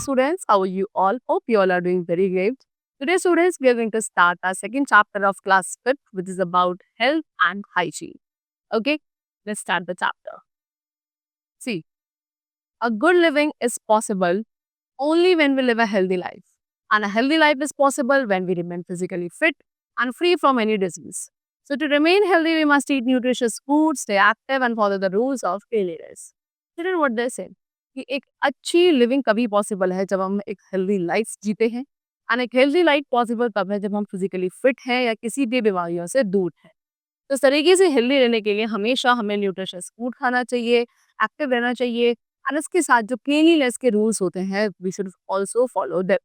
students. How are you all? Hope you all are doing very great. Today, students, we are going to start our second chapter of class 5th, which is about health and hygiene. Okay, let's start the chapter. See, a good living is possible only when we live a healthy life. And a healthy life is possible when we remain physically fit and free from any disease. So, to remain healthy, we must eat nutritious food, stay active, and follow the rules of cleanliness. Children, what they say कि एक अच्छी living कभी possible है जब हम एक healthy life जीते हैं एंड एक हेल्दी लाइफ पॉसिबल तब है जब हम फिजिकली फिट हैं या किसी भी बीमारियों से दूर हैं। तो इस तरीके से हेल्दी रहने के लिए हमेशा हमें न्यूट्रिशियस फूड खाना चाहिए, एक्टिव रहना चाहिए एंड इसके साथ जो क्लीनलीनेस के रूल्स होते हैं we should also follow them.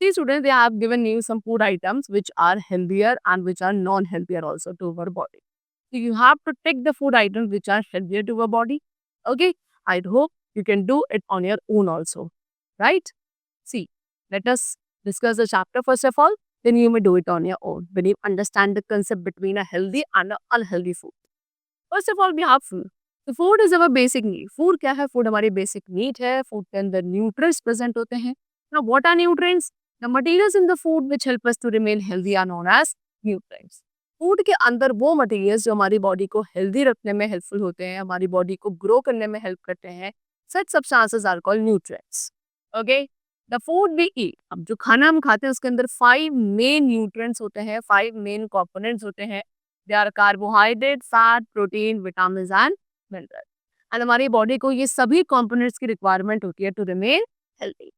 See students, they have given you some food items which are healthier and which are non-healthier also to our body. So you have to take the food items which are healthier to our body. Okay, I hope you can do it on your own also, right? See, let us discuss the chapter first of all, then you may do it on your own when you understand the concept between a healthy and an unhealthy food. First of all, we have food. So food is our basic need. Food क्या है? Food हमारी basic need है. Food के अंदर nutrients present होते हैं. Now, what are nutrients? The materials in the food which help us to remain healthy are known as nutrients. Food के अंदर वो मटेरियल्स जो हमारी बॉडी को हेल्दी रखने में हेल्पफुल होते हैं, हमारी बॉडी को ग्रो करने में हेल्प करते हैं, such substances are called nutrients. Okay, the food we eat, अब जो खाना हम खाते हैं उसके अंदर 5 मेन न्यूट्रिएंट्स होते हैं, 5 मेन कंपोनेंट्स होते हैं। They are carbohydrate, fat, protein, vitamin and mineral. And हमारी बॉडी को ये सभी कंपोनेंट्स की रिक्वायरमेंट होती है to remain healthy.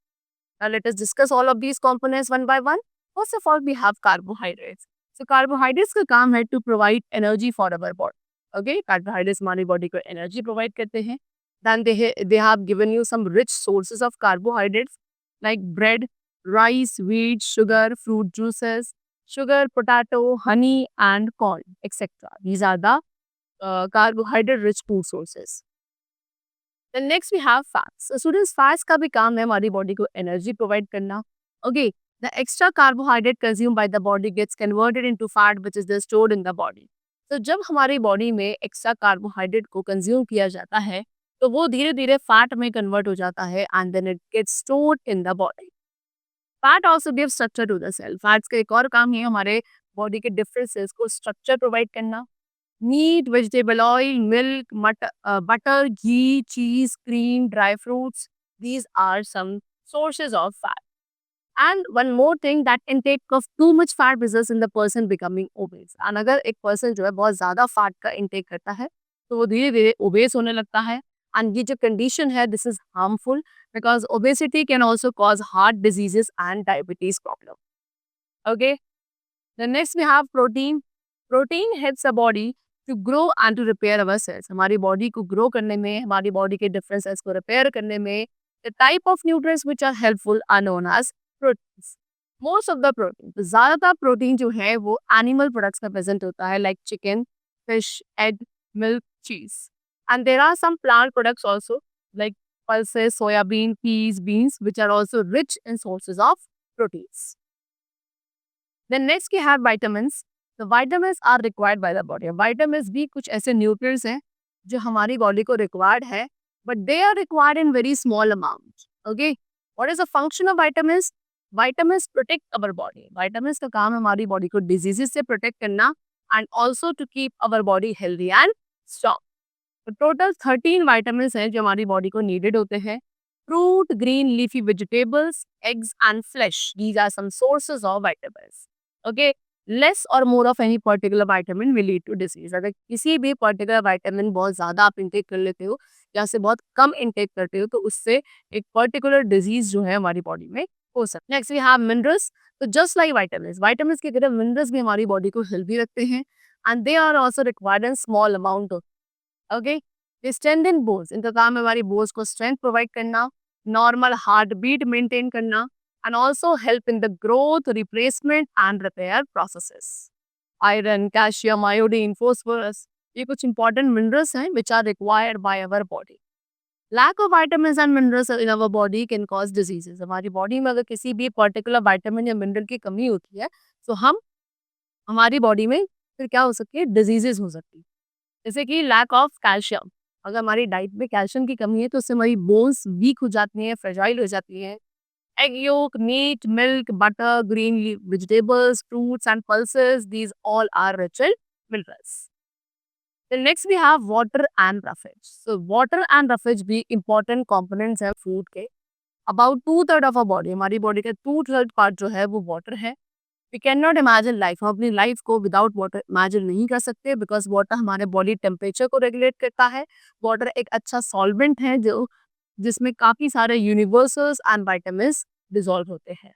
Now let us discuss all of these components one by one. First of all, we have carbohydrates. So carbohydrates का काम है to provide energy for our body. Okay, carbohydrates हमारी body को energy provide करते हैं. Then they have given you some rich sources of carbohydrates like bread, rice, wheat, sugar, fruit juices, sugar, potato, honey, and corn, etc. These are the carbohydrate-rich food sources. Then next we have fats. So students, fats का भी काम है हमारी body को energy provide करना. Okay, the extra carbohydrate consumed by the body gets converted into fat which is then stored in the body. तो जब हमारी बॉडी में एक्स्ट्रा कार्बोहाइड्रेट को कंज्यूम किया जाता है तो वो धीरे धीरे फैट में कन्वर्ट हो जाता है and then it gets stored in the body. Fat also give structure to the cell. Fats का एक और काम है हमारे बॉडी के डिफरेंट सेल्स को स्ट्रक्चर प्रोवाइड करना. Meat, vegetable oil, milk, butter, ghee, cheese, cream, dry fruits. These are some sources of fat. And one more thing, that intake of too much fat results in the person becoming obese. And अगर एक person जो है बहुत ज़्यादा fat का intake करता है तो वो धीरे धीरे obese होने लगता है. And ये जो condition है, this is harmful because obesity can also cause heart diseases and diabetes problem. Okay. Then next we have protein. Protein helps the body to grow and to repair our cells. हमारी body को grow करने में, हमारी body के different cells को repair करने में the type of nutrients which are helpful are known as proteins. Most of the protein, तो ज़्यादातर प्रोटीन जो है वो एनिमल प्रोडक्ट्स में प्रेजेंट होता है like chicken, fish, egg, milk, चीज. And there are some plant products also like pulses, soybean, peas, beans which are also rich in sources of proteins. Then next we have vitamins. तो vitamins are required by the body. Vitamins भी कुछ ऐसे nutrients हैं जो हमारी body को required है, but they are required in very small amount. Okay, what is the function of vitamins? Vitamins protect our body. Vitamins का काम है हमारी बॉडी को diseases से protect करना and also to keep our body healthy and strong. तो total 13 vitamins हैं जो हमारी बॉडी को needed होते हैं. Fruit, green leafy vegetables, eggs and flesh. These are some sources of vitamins. Okay. Less और more of any particular vitamin will lead to disease. अगर किसी भी पर्टिकुलर वाइटामिन बहुत ज़्यादा आप इंटेक कर लेते हो या से बहुत कम इंटेक करते हो तो उससे एक पर्टिकुलर डिजीज जो है हमारी बॉडी में हो सकता है. Next we have minerals. तो जस्ट लाइक वाइटामिन, वाइटामिन की तरह मिनरल्स भी हमारी बॉडी को हेल्दी रखते हैं and they are also required in small amount. Okay, they strengthen bones. इनका काम है हमारी बोन्स को स्ट्रेंथ प्रोवाइड करना, नॉर्मल हार्ट बीट मेंटेन करना, and also help in the growth, replacement and repair processes. Iron, calcium, iodine, phosphorus, ये कुछ important minerals हैं which are required by our body. Lack of vitamins and minerals in our body can cause diseases. हमारी body में अगर किसी भी particular vitamin या mineral की कमी होती है तो हमारी body में फिर क्या हो सकती है, diseases हो सकती है. जैसे कि lack of calcium. अगर हमारी डाइट में कैल्शियम की कमी है तो उससे हमारी बोन्स वीक हो जाती हैं, फ्रेजाइल हो जाती हैं। Egg yolk, meat, milk, butter, green vegetables, fruits and pulses, these all are rich in minerals. Then next we have water and roughage. So water and roughage भी important components है food के. About 2/3 of our body, हमारी body का 2/3 part जो है वो water है. We cannot imagine life. हम अपनी life को without water imagine नहीं कर सकते because water हमारे body temperature को regulate करता है. Water एक अच्छा solvent है जो जिसमें काफ़ी सारे universals and vitamins dissolve होते हैं.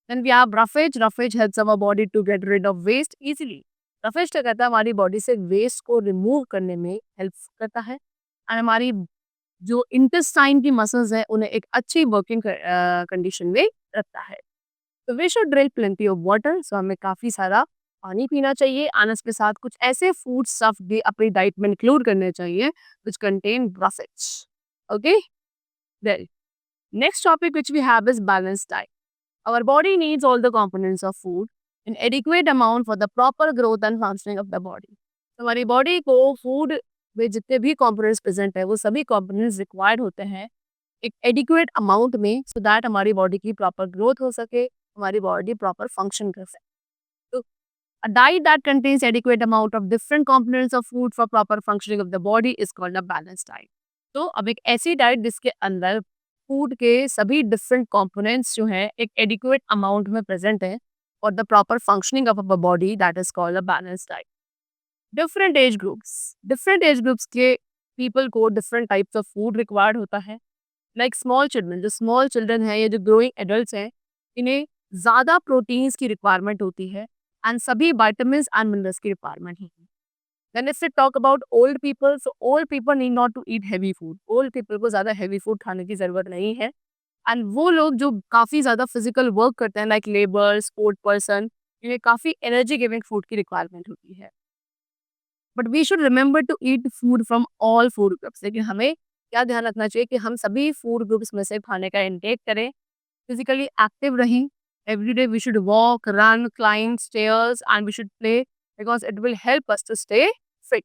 Then we have roughage. Roughage helps our body to get rid of waste easily. roughage क्या करता है हमारी बॉडी से वेस्ट को रिमूव करने में हेल्प करता है और हमारी जो इंटेस्टाइन की मसल्स हैं उन्हें एक अच्छी वर्किंग कंडीशन में रखता है. तो we should drink plenty of water. So हमें काफ़ी सारा पानी पीना चाहिए और इसके साथ कुछ ऐसे फूड स्टफ भी अपनी डाइट में इंक्लूड करने चाहिए which contain roughage. Okay, then next topic which we have is balance diet. Our body needs all the components of food in adequate amount for the proper growth and functioning of the body. तो हमारी body को food में जितने भी components present है वो सभी components required होते हैं एक एडिक्वेट अमाउंट में सो दैट हमारी बॉडी की प्रॉपर ग्रोथ हो सके, हमारी बॉडी प्रॉपर फंक्शन कर सके. तो a diet that contains adequate amount of different components of food for proper functioning of the body is called a balanced diet. तो अब एक ऐसी डाइट जिसके अंदर फूड के सभी डिफरेंट कंपोनेंट्स जो हैं एक एडिक्वेट अमाउंट में प्रेजेंट है और the proper functioning of our body that is called a balanced diet. Different age groups के पीपल को different types of food required होता है. लाइक स्मॉल चिल्ड्रन, जो स्मॉल चिल्ड्रन है या जो ग्रोइंग एडल्ट्स हैं इन्हें ज़्यादा प्रोटीन्स की रिक्वायरमेंट होती है एंड सभी विटामिन्स एंड मिनरल्स की रिक्वायरमेंट होती है. Then if we talk about old people, so old people need not to eat heavy food. Old people को ज़्यादा heavy food खाने की ज़रूरत नहीं है. एंड वो लोग जो काफ़ी ज़्यादा फिजिकल वर्क करते हैं लाइक लेबर, स्पोर्ट पर्सन, इन्हें काफ़ी एनर्जी गिविंग फूड की रिक्वायरमेंट होती है. But we should remember to eat food from all food groups. लेकिन हमें क्या ध्यान रखना चाहिए कि हम सभी फूड ग्रुप्स में से खाने का इंटेक करें, फिजिकली एक्टिव रहें. Every day we should walk, run, climb stairs and we should play because it will help us to stay fit.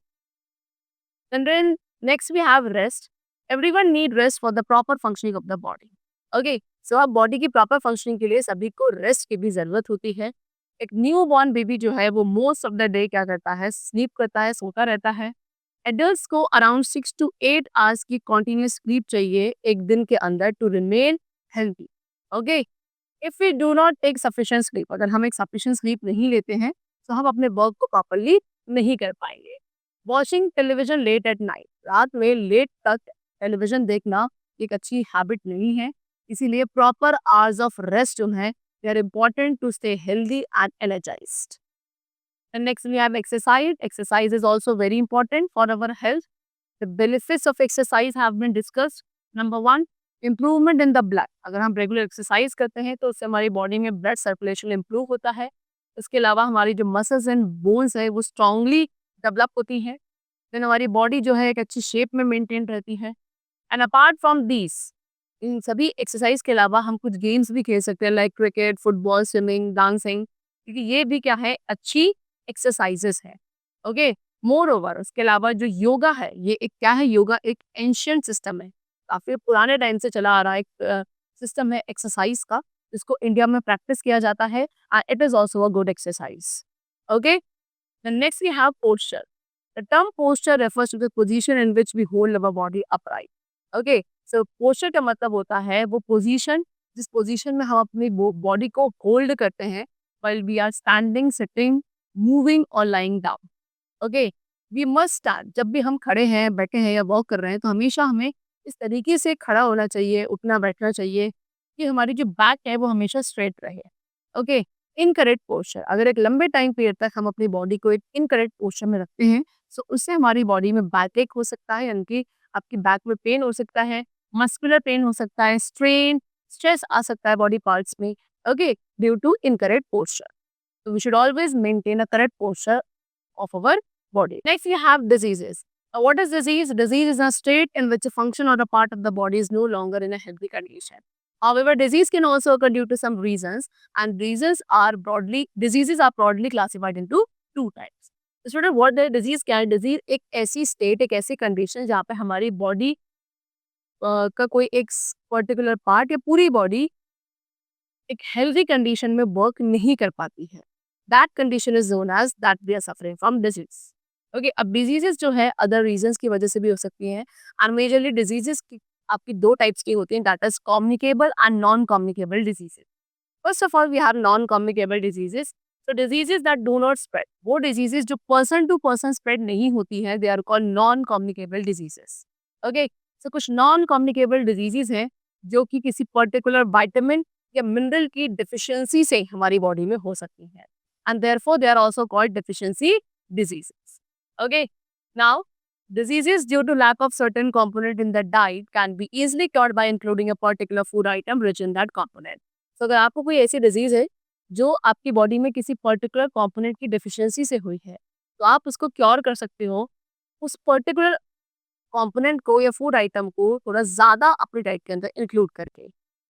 And then next we have rest. Everyone need rest for the proper functioning of the body. Okay, so अब body की proper functioning के लिए सभी को rest की भी ज़रूरत होती है. एक न्यू बॉर्न बेबी जो है वो मोस्ट ऑफ द डे क्या करता है, स्लीप करता है, सोता रहता है. एडल्ट्स को अराउंड 6 to 8 आवर्स की कॉन्टिन्यूस स्लीप चाहिए एक दिन के अंदर to remain healthy. Okay, if we do not take sufficient sleep, अगर हम एक सफिशिएंट स्लीप नहीं लेते हैं तो हम अपने वर्क को प्रॉपरली नहीं कर पाएंगे. Watching television late at night, रात में लेट तक टेलीविजन देखना एक अच्छी हैबिट नहीं है. इसीलिए प्रॉपर आवर्स ऑफ रेस्ट जो है they are important to stay healthy and energised. And next we have exercise. Exercise is also very important for our health. The benefits of exercise have been discussed. Number one, improvement in the blood. अगर हम regular exercise करते हैं तो उससे हमारी body में blood circulation improve होता है. इसके अलावा हमारी जो मसल्स एंड बोन्स है वो स्ट्रांगली डेवलप होती हैं. देन हमारी बॉडी जो है एक अच्छी शेप में मेंटेन रहती है. एंड अपार्ट फ्रॉम दिस, इन सभी एक्सरसाइज के अलावा हम कुछ गेम्स भी खेल सकते हैं like cricket, football, swimming, dancing, क्योंकि ये भी क्या है अच्छी एक्सरसाइजेस है. ओके, मोर ओवर उसके अलावा जो योगा है ये एक क्या है, योगा एक एंशियंट सिस्टम है, काफ़ी पुराने टाइम से चला आ रहा है एक सिस्टम है एक्सरसाइज का, जिसको इंडिया में प्रैक्टिस किया जाता है and it is also a good exercise. Okay, the next we have posture. The term posture refers to the position in which we hold our body upright. Okay, so posture का मतलब होता है वो position जिस position में हम अपनी body को होल्ड करते हैं while we are standing, sitting, moving or lying down. Okay, we must stand. जब भी हम खड़े हैं, बैठे हैं या वॉक कर रहे हैं तो हमेशा हमें इस तरीके से खड़ा होना चाहिए, उठना बैठना चाहिए कि हमारी जो बैक है वो हमेशा स्ट्रेट रहे. ओके, इनकरेक्ट पोस्चर, अगर एक लंबे टाइम पीरियड तक हम अपनी बॉडी को एक इनकरेक्ट पोस्चर में रखते हैं तो उससे हमारी बॉडी में बैक एक हो सकता है, यानी कि आपकी बैक में पेन हो सकता है, मस्कुलर पेन हो सकता है, स्ट्रेन, स्ट्रेस आ सकता है बॉडी पार्ट्स में. Okay, due to incorrect posture. So we should always maintain a correct posture of our body. Next, we have diseases. What is disease? Disease is a state in which a function or a part of the body is no longer in a healthy condition. However, disease can also occur due to some reasons, and diseases are broadly classified into two types. Student what the disease क्या है? Disease एक ऐसी state, एक ऐसी condition जहाँ पे हमारी body का कोई एक पर्टिकुलर पार्ट या पूरी बॉडी एक हेल्दी कंडीशन में वर्क नहीं कर पाती है। That condition is known as that we are suffering from disease. Okay, अब डिजीजेस जो है अदर रीजंस की वजह से भी हो सकती हैं, एंड मेजरली डिजीजेस की आपकी दो टाइप्स की होती हैं, that is communicable and non communicable diseases. First of all we have non communicable diseases. तो diseases that do not spread, वो डिजीजेस जो पर्सन टू पर्सन स्प्रेड नहीं होती है, they are called non communicable diseases. Okay, so कुछ non communicable diseases हैं जो कि किसी पर्टिकुलर विटामिन या मिनरल की डिफिशियंसी से हमारी बॉडी में हो सकती है, and therefore they are also called deficiency diseases. Okay, now diseases due to lack of certain component in the diet can be easily cured by including a particular food item rich in that component. तो अगर आपको कोई ऐसी disease है जो आपकी body में किसी पर्टिकुलर कंपोनेंट की डिफिशियंसी से हुई है, तो आप उसको क्योर कर सकते हो उस पर्टिकुलर कंपोनेंट को या फूड आइटम को थोड़ा ज्यादा अपनी डाइट के अंदर इंक्लूड करके।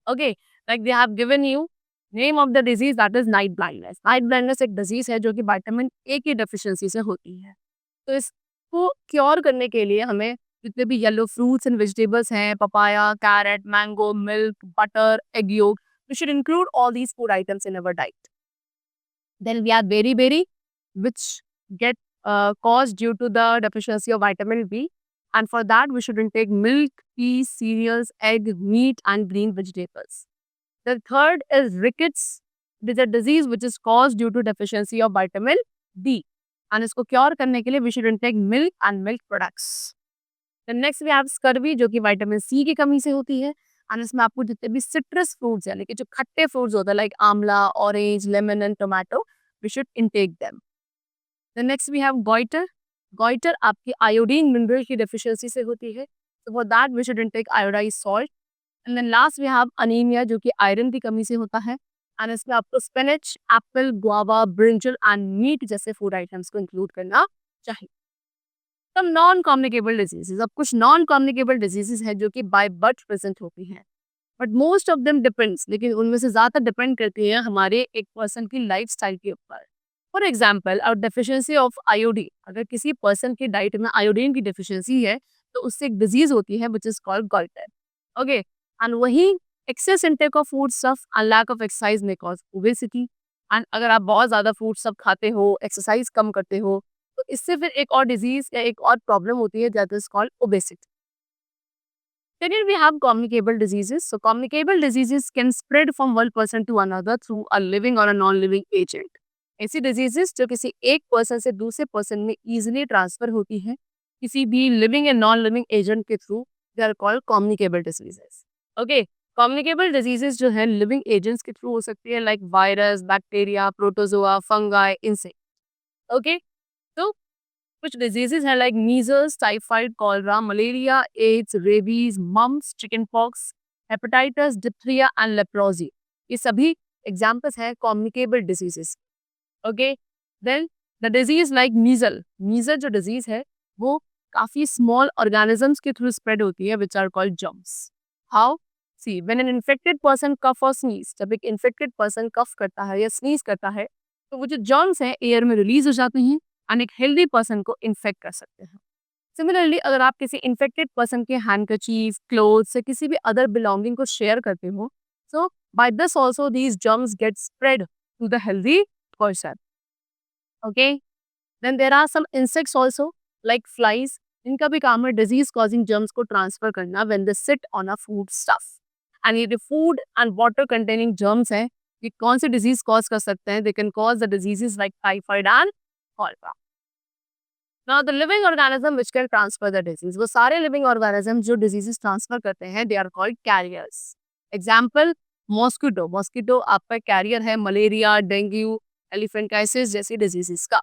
Okay, like they have given you name of the disease, that is night blindness. Night blindness एक डिजीज है जो कि विटामिन ए की डेफिशिएंसी से होती है। तो इसको क्योर करने के लिए हमें जितने भी येलो फ्रूट्स एंड वेजिटेबल्स हैं, papaya, carrot, mango, milk, butter, egg yolk, we should include all these food items in our diet. Then we have berry, which get caused due to the deficiency of vitamin B. And for that, we should intake milk, peas, cereals, egg, meat, and green vegetables. The third is rickets. It is a disease which is caused due to deficiency of vitamin D. And इसको cure करने के लिए we should intake milk and milk products. Then next we have scurvy, जो कि vitamin C की कमी से होती है, एंड इसमें आपको जितने भी सिट्रस फ्रूट्स यानी कि जो खट्टे फ्रूट्स होते हैं like amla, orange, lemon and tomato, we should intake them. Then next we have goitre. Goitre आपकी आयोडीन मिनरल की डेफिशिएंसी से होती है, so for that we should intake iodised salt. And then last we have anaemia, जो कि iron की कमी से होता है, एंड इसमें आपको spinach, apple, guava, brinjal and meat जैसे फूड आइटम्स को इंक्लूड करना चाहिए। सब नॉन कम्युनिकेबल डिजीजेस, अब कुछ नॉन कम्युनिकेबल डिजीजेस हैं जो कि बाय बर्थ प्रेजेंट होती हैं, but most of them depends, लेकिन उनमें से ज़्यादा डिपेंड करती है हमारे एक पर्सन की लाइफस्टाइल के ऊपर। फॉर एग्जांपल, और डेफिशिएंसी ऑफ आयोडीन, अगर किसी पर्सन की डाइट में आयोडीन की डेफिशिएंसी है तो उससे एक डिजीज होती है which is called goiter. Okay, and वही excess intake of food stuff and lack of exercise में कॉज ओबेसिटी। एंड अगर आप बहुत ज़्यादा फूड स्टफ खाते हो, एक्सरसाइज कम करते हो, तो इससे फिर एक और डिजीज या एक और प्रॉब्लम होती है that is called obesity. Then we have communicable diseases. So communicable diseases can spread from one person to another through a living or a non-living agent. ऐसी डिजीजेस जो किसी एक पर्सन से दूसरे पर्सन में इजीली ट्रांसफर होती हैं किसी भी लिविंग या नॉन लिविंग एजेंट के through, they are called communicable diseases. Okay, communicable diseases जो है लिविंग एजेंट्स के थ्रू हो सकती है like virus, bacteria, protozoa, fungi, insect. Okay, तो कुछ डिजीजेस हैं like measles, typhoid, cholera, malaria, AIDS, rabies, mumps, chicken pox, hepatitis, diphtheria and leprosy. ये सभी एग्जांपल्स हैं communicable diseases. Okay, then the disease like measle, measle जो disease है वो काफी स्मॉल ऑर्गेनिजम्स के थ्रू स्प्रेड होती है which are called germs. How? See, when an infected person cough और स्नीज, जब एक इन्फेक्टेड पर्सन कफ करता है या स्नीज करता है तो वो जो जर्म्स हैं एयर में रिलीज हो जाते हैं एंड एक हेल्दी पर्सन को इन्फेक्ट कर सकते हैं। सिमिलरली अगर आप किसी इन्फेक्टेड पर्सन के हैंडकरचीफ, क्लोथ्स या किसी भी अदर बिलोंगिंग को शेयर करते हो, so by this also these germs get spread to the healthy person. Okay, then there are some insects also like flies, इनका भी काम है डिजीज कॉजिंग जर्म्स को ट्रांसफर करना when they sit on a food stuff. And ये food and water containing germs हैं, ये कौन सी डिजीज कॉज कर सकते हैं? They can cause the diseases like typhoid and cholera. Now the living organism which can transfer the disease, वो सारे living organism जो diseases transfer करते हैं they are called carriers. Example, mosquito, mosquito आपका carrier है मलेरिया, डेंगू, एलिफेंटाइसिस जैसी diseases का।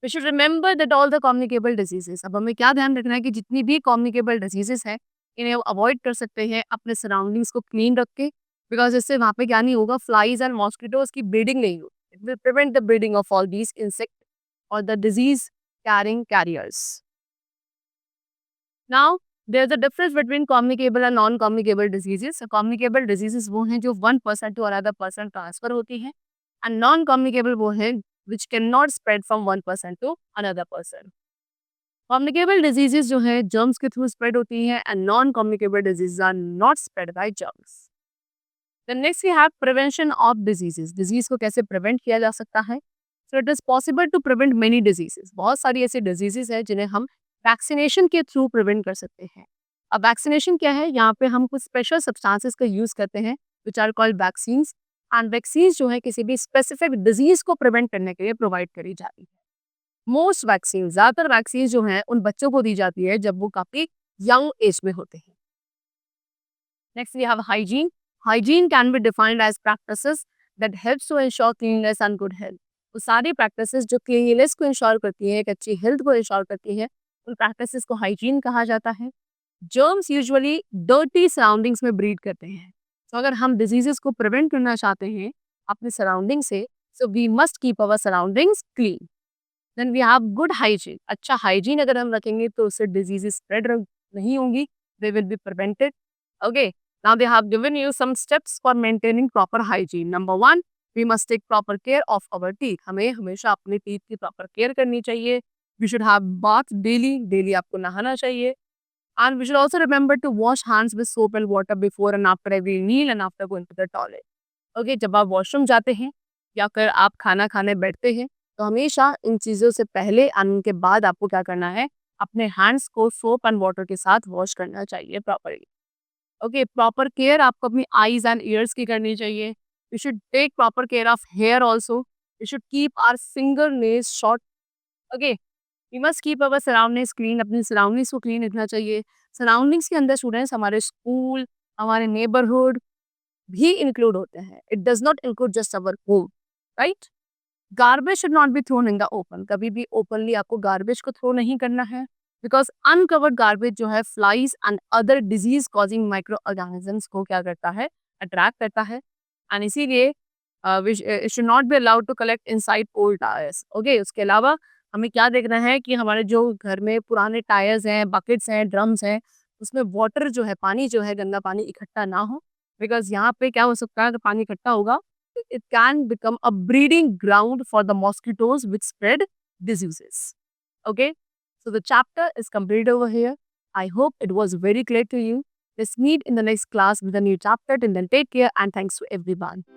We should remember that all the communicable diseases, अब हमें क्या ध्यान रखना है कि जितनी भी communicable diseases हैं इन्हें अवॉइड कर सकते हैं अपने सराउंडिंग्स को क्लीन रख के, बिकॉज इससे वहाँ पे क्या नहीं होगा, फ्लाइज एंड मॉस्किटोज की ब्रीडिंग नहीं होगी। It will prevent the breeding of all these insect और the disease carrying carriers. Now, there's a difference between communicable and non-communicable diseases. So, communicable diseases वो हैं जो one person to another person transfer होती हैं, and non-communicable वो हैं which cannot spread from one person to another person. Communicable diseases जो है germs के through spread होती हैं and non-communicable diseases are not spread by germs. Then next we have prevention of diseases. Disease को कैसे prevent किया जा सकता है? So it is possible to prevent many diseases. बहुत सारी ऐसी diseases हैं जिन्हें हम vaccination के through prevent कर सकते हैं. अब वैक्सीनेशन क्या है? यहाँ पे हम कुछ स्पेशल सब्सटेंसेस का यूज करते हैं which are called vaccines and vaccines जो है किसी भी स्पेसिफिक डिजीज को प्रिवेंट करने के लिए प्रोवाइड करी जाती है. मोस्ट वैक्सीन, ज्यादातर वैक्सीन जो है उन बच्चों को दी जाती है जब वो काफी यंग एज में होते हैं. Next we have hygiene. Hygiene can be defined as practices that helps to ensure cleanness and good health. वो सारी प्रैक्टिसेस जो क्लीनलीनेस को इंश्योर करती है, एक अच्छी हेल्थ को इंश्योर करती है, उन प्रैक्टिसेस को हाइजीन कहा जाता है. जर्म्स यूजुअली डर्टी सराउंडिंग्स में ब्रीड करते हैं. तो अगर हम डिजीजेस को प्रिवेंट करना चाहते हैं अपने सराउंडिंग से, so we must keep our surroundings clean. Then we have good hygiene. अच्छा हाइजीन अगर हम रखेंगे तो उससे डिजीजेस स्प्रेड नहीं होंगी, they will be prevented. Okay, now they have given you some steps for maintaining proper hygiene. Number 1, we must take proper care of our teeth. हमें हमेशा अपने टीथ की प्रॉपर केयर करनी चाहिए. We should have bath daily आपको नहाना चाहिए. And we should also remember to wash hands with soap and water before and after every meal and after going to the toilet. Okay, जब आप washroom जाते हैं या फिर आप खाना खाने बैठते हैं तो हमेशा इन चीज़ों से पहले और उनके बाद आपको क्या करना है, अपने हैंड्स को सोप एंड वाटर के साथ वॉश करना चाहिए प्रॉपरली. ओके, प्रॉपर केयर आपको अपनी आईज एंड ईयर्स की करनी चाहिए. You should take proper care of hair also. You should keep our finger nails short. Okay, we must keep our surroundings clean. अपनी सराउंडिंग्स को clean रखना चाहिए. Surroundings के अंदर स्टूडेंट्स हमारे स्कूल, हमारे नेबरहुड भी इंक्लूड होते हैं. It does not include just our home, right. Garbage should not be thrown in the open. कभी भी ओपनली आपको गार्बेज को थ्रो नहीं करना है, बिकॉज अनकवर्ड गार्बेज जो है flies and other disease causing micro organisms को क्या करता है, अट्रैक्ट करता है. एंड इसीलिए it should not be allowed to collect inside old tyres. Okay, उसके अलावा हमें क्या देखना है कि हमारे जो घर में पुराने टायर्स हैं, बकेट्स हैं, ड्रम्स हैं, उसमें वाटर जो है, पानी जो है, गंदा पानी इकट्ठा ना हो. बिकॉज यहाँ पे क्या हो सकता है, अगर पानी इकट्ठा होगा, it can become a breeding ground for the mosquitoes which spread diseases. Okay, so the chapter is completed over here. I hope it was very clear to you. Let's meet in the next class with a new chapter. Till then, take care and thanks to everyone.